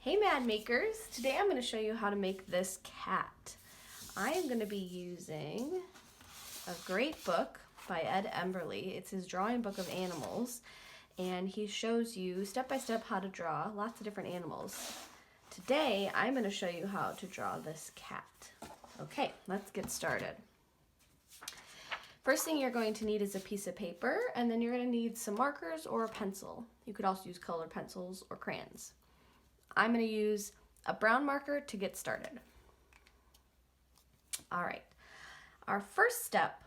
Hey Mad Makers! Today I'm going to show you how to make this cat. I am going to be using a great book by Ed Emberley. It's his drawing book of animals, and he shows you step by step how to draw lots of different animals. Today I'm going to show you how to draw this cat. Okay, let's get started. First thing you're going to need is a piece of paper, and then you're going to need some markers or a pencil. You could also use colored pencils or crayons. I'm going to use a brown marker to get started. All right, our first step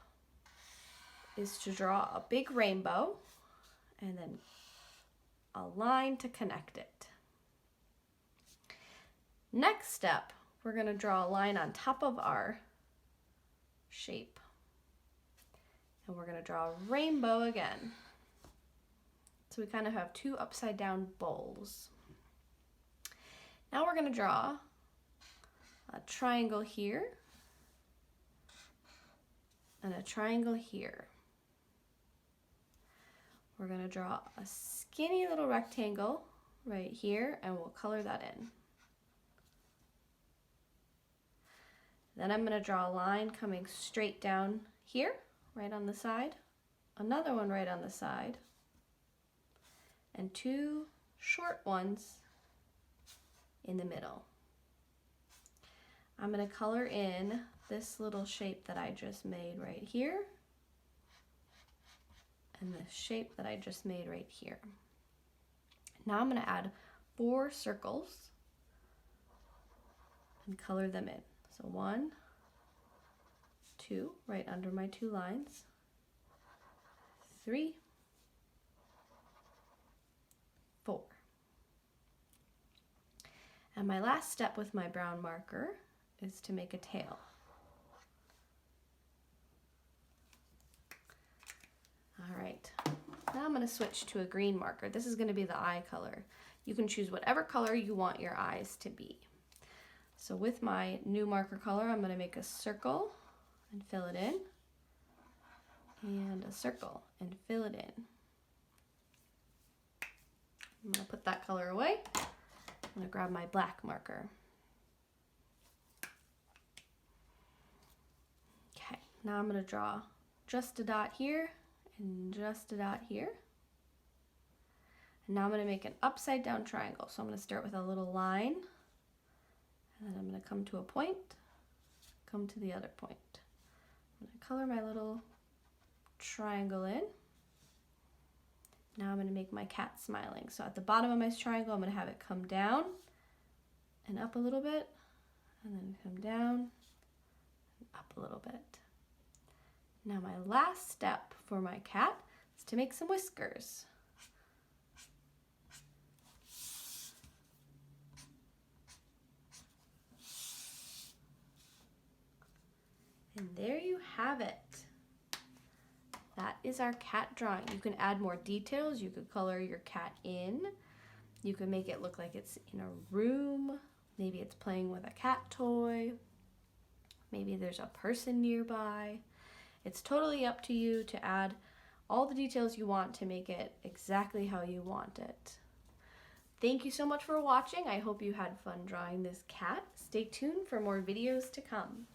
is to draw a big rainbow and then a line to connect it. Next step, we're going to draw a line on top of our shape. And we're going to draw a rainbow again. So we kind of have two upside down bowls. Now we're going to draw a triangle here and a triangle here. We're going to draw a skinny little rectangle right here, and we'll color that in. Then I'm going to draw a line coming straight down here, right on the side, another one right on the side, and two short ones in the middle. I'm going to color in this little shape that I just made right here and the shape that I just made right here. Now I'm going to add 4 circles and color them in. So 1, 2, right under my 2 lines, 3, 4. And my last step with my brown marker is to make a tail. All right, now I'm going to switch to a green marker. This is going to be the eye color. You can choose whatever color you want your eyes to be. So with my new marker color, I'm going to make a circle and fill it in, and a circle and fill it in. I'm going to put that color away. I'm going to grab my black marker. Okay, now I'm going to draw just a dot here and just a dot here. And now I'm going to make an upside down triangle. So I'm going to start with a little line, and then I'm going to come to a point, come to the other point. I'm going to color my little triangle in. Now I'm going to make my cat smiling. So at the bottom of my triangle, I'm going to have it come down and up a little bit, and then come down and up a little bit. Now my last step for my cat is to make some whiskers. And there you have it. That is our cat drawing. You can add more details. You could color your cat in. You can make it look like it's in a room. Maybe it's playing with a cat toy. Maybe there's a person nearby. It's totally up to you to add all the details you want to make it exactly how you want it. Thank you so much for watching. I hope you had fun drawing this cat. Stay tuned for more videos to come.